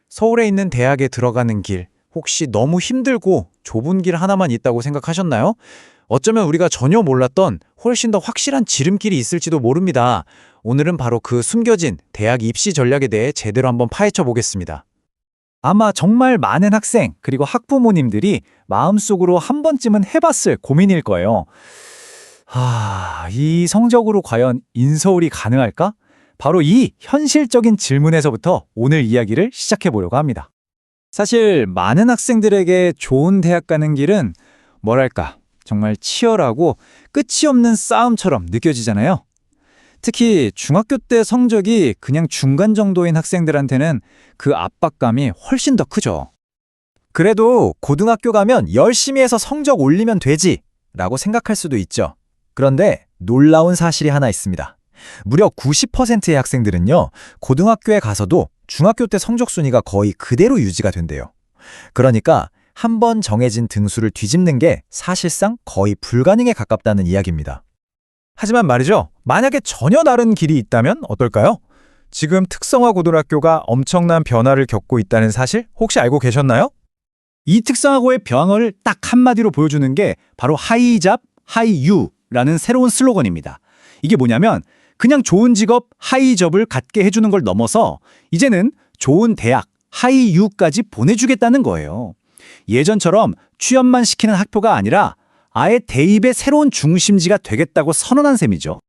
서울에 있는 대학에 들어가는 길, 혹시 너무 힘들고 좁은 길 하나만 있다고 생각하셨나요? 어쩌면 우리가 전혀 몰랐던 훨씬 더 확실한 지름길이 있을지도 모릅니다. 오늘은 바로 그 숨겨진 대학 입시 전략에 대해 제대로 한번 파헤쳐 보겠습니다. 아마 정말 많은 학생 그리고 학부모님들이 마음속으로 한 번쯤은 해봤을 고민일 거예요. 이 성적으로 과연 인서울이 가능할까? 바로 이 현실적인 질문에서부터 오늘 이야기를 시작해 보려고 합니다. 사실 많은 학생들에게 좋은 대학 가는 길은 뭐랄까 정말 치열하고 끝이 없는 싸움처럼 느껴지잖아요. 특히 중학교 때 성적이 그냥 중간 정도인 학생들한테는 그 압박감이 훨씬 더 크죠. 그래도 고등학교 가면 열심히 해서 성적 올리면 되지 라고 생각할 수도 있죠. 그런데 놀라운 사실이 하나 있습니다. 무려 90%의 학생들은요, 고등학교에 가서도 중학교 때 성적 순위가 거의 그대로 유지가 된대요. 그러니까 한 번 정해진 등수를 뒤집는 게 사실상 거의 불가능에 가깝다는 이야기입니다. 하지만 말이죠, 만약에 전혀 다른 길이 있다면 어떨까요? 지금 특성화 고등학교가 엄청난 변화를 겪고 있다는 사실 혹시 알고 계셨나요? 이 특성화고의 변화를 딱 한마디로 보여주는 게 바로 하이잡, 하이유라는 새로운 슬로건입니다. 이게 뭐냐면 그냥 좋은 직업 하이잡을 갖게 해주는 걸 넘어서 이제는 좋은 대학 하이유까지 보내주겠다는 거예요. 예전처럼 취업만 시키는 학교가 아니라 아예 대입의 새로운 중심지가 되겠다고 선언한 셈이죠.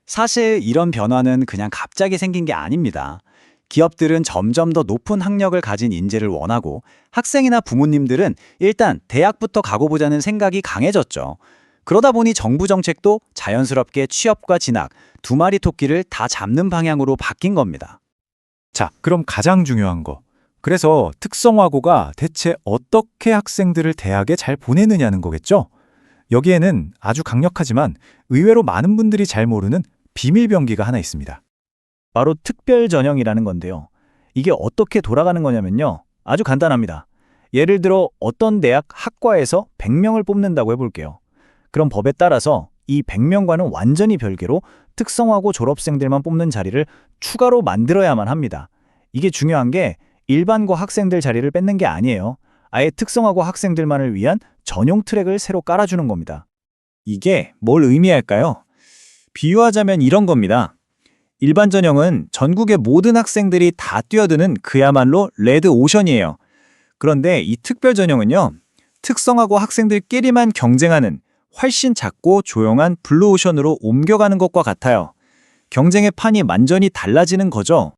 사실 이런 변화는 그냥 갑자기 생긴 게 아닙니다. 기업들은 점점 더 높은 학력을 가진 인재를 원하고 학생이나 부모님들은 일단 대학부터 가고 보자는 생각이 강해졌죠. 그러다 보니 정부 정책도 자연스럽게 취업과 진학, 두 마리 토끼를 다 잡는 방향으로 바뀐 겁니다. 자, 그럼 가장 중요한 거. 그래서 특성화고가 대체 어떻게 학생들을 대학에 잘 보내느냐는 거겠죠? 여기에는 아주 강력하지만 의외로 많은 분들이 잘 모르는 비밀 병기가 하나 있습니다. 바로 특별 전형이라는 건데요. 이게 어떻게 돌아가는 거냐면요. 아주 간단합니다. 예를 들어 어떤 대학 학과에서 100명을 뽑는다고 해볼게요. 그럼 법에 따라서 이 100명과는 완전히 별개로 특성화고 졸업생들만 뽑는 자리를 추가로 만들어야만 합니다. 이게 중요한 게 일반고 학생들 자리를 뺏는 게 아니에요. 아예 특성화고 학생들만을 위한 전용 트랙을 새로 깔아주는 겁니다. 이게 뭘 의미할까요? 비유하자면 이런 겁니다. 일반 전형은 전국의 모든 학생들이 다 뛰어드는 그야말로 레드 오션이에요. 그런데 이 특별 전형은요, 특성화고 학생들끼리만 경쟁하는 훨씬 작고 조용한 블루 오션으로 옮겨가는 것과 같아요. 경쟁의 판이 완전히 달라지는 거죠.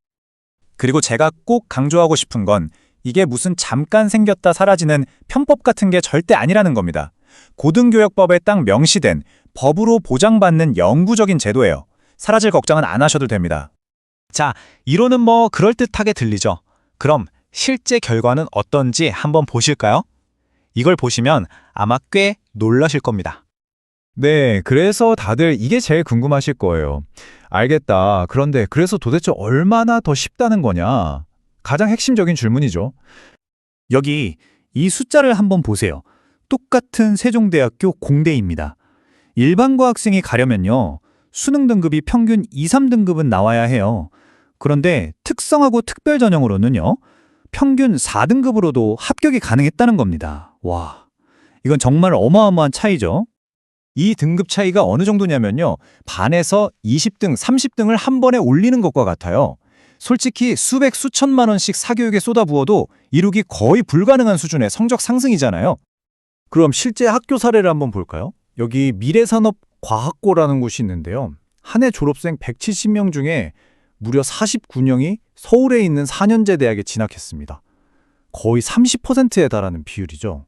그리고 제가 꼭 강조하고 싶은 건 이게 무슨 잠깐 생겼다 사라지는 편법 같은 게 절대 아니라는 겁니다. 고등교육법에 딱 명시된 법으로 보장받는 영구적인 제도예요. 사라질 걱정은 안 하셔도 됩니다. 자, 이론은 뭐 그럴듯하게 들리죠? 그럼 실제 결과는 어떤지 한번 보실까요? 이걸 보시면 아마 꽤 놀라실 겁니다. 네, 그래서 다들 이게 제일 궁금하실 거예요. 알겠다. 그런데 그래서 도대체 얼마나 더 쉽다는 거냐? 가장 핵심적인 질문이죠. 여기 이 숫자를 한번 보세요. 똑같은 세종대학교 공대입니다. 일반고 학생이 가려면요, 수능 등급이 평균 2, 3등급은 나와야 해요. 그런데 특성화고 특별 전형으로는요, 평균 4등급으로도 합격이 가능했다는 겁니다. 와, 이건 정말 어마어마한 차이죠. 이 등급 차이가 어느 정도냐면요, 반에서 20등, 30등을 한 번에 올리는 것과 같아요. 솔직히 수백, 수천만 원씩 사교육에 쏟아부어도 이루기 거의 불가능한 수준의 성적 상승이잖아요. 그럼 실제 학교 사례를 한번 볼까요? 여기 미래산업과학고라는 곳이 있는데요. 한 해 졸업생 170명 중에 무려 49명이 서울에 있는 4년제 대학에 진학했습니다. 거의 30%에 달하는 비율이죠.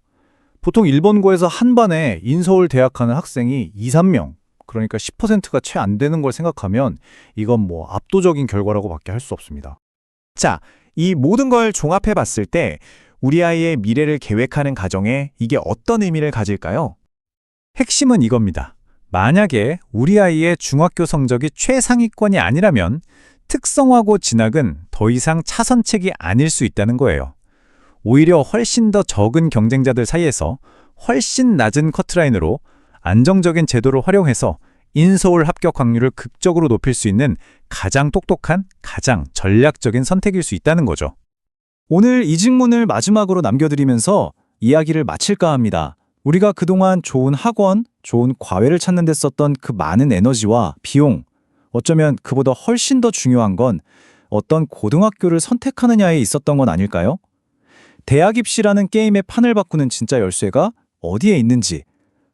보통 일본고에서 한 반에 인서울 대학 가는 학생이 2, 3명, 그러니까 10%가 채 안 되는 걸 생각하면 이건 뭐 압도적인 결과라고밖에 할 수 없습니다. 자, 이 모든 걸 종합해 봤을 때 우리 아이의 미래를 계획하는 가정에 이게 어떤 의미를 가질까요? 핵심은 이겁니다. 만약에 우리 아이의 중학교 성적이 최상위권이 아니라면 특성화고 진학은 더 이상 차선책이 아닐 수 있다는 거예요. 오히려 훨씬 더 적은 경쟁자들 사이에서 훨씬 낮은 커트라인으로 안정적인 제도를 활용해서 인서울 합격 확률을 극적으로 높일 수 있는 가장 똑똑한, 가장 전략적인 선택일 수 있다는 거죠. 오늘 이 질문을 마지막으로 남겨드리면서 이야기를 마칠까 합니다. 우리가 그동안 좋은 학원, 좋은 과외를 찾는 데 썼던 그 많은 에너지와 비용, 어쩌면 그보다 훨씬 더 중요한 건 어떤 고등학교를 선택하느냐에 있었던 건 아닐까요? 대학 입시라는 게임의 판을 바꾸는 진짜 열쇠가 어디에 있는지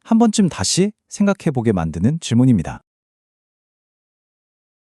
한 번쯤 다시 생각해 보게 만드는 질문입니다.